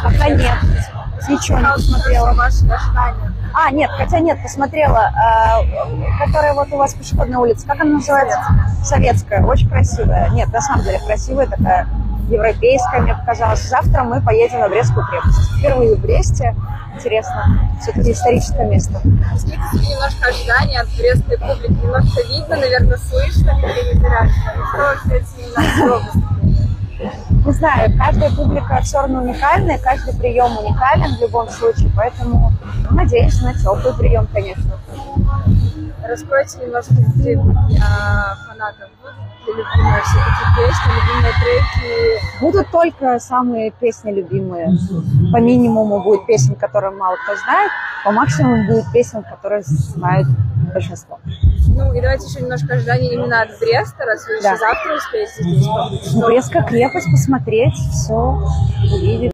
Пока нет. Ничего не посмотрела. Ваши ожидания. Нет, хотя нет, посмотрела, которая вот у вас пешеходная улица, как она называется? Советская, очень красивая. Нет, на самом деле красивая такая, европейская, мне показалось. Завтра мы поедем на Брестскую крепость. Впервые в Бресте. Интересно, все-таки историческое место. Скидывайте немножко ожидания от брестской публики. Немножко видно, наверное, слышно, какие-нибудь реакции. Что вообще именно Не знаю, каждая публика все равно уникальная, каждый прием уникален в любом случае, поэтому надеемся на теплый прием, конечно. Раскройте немножко для фанатов. Будут ли любимые все-таки песни, любимые треки? Будут только самые песни любимые. По минимуму будет песен, которые мало кто знает, по максимуму будет песен, которые знают большинство. Ну и давайте еще немножко ожиданий именно от Бреста, раз вы еще завтра успеете здесь побыть. Брестская крепость, посмотреть, все увидеть.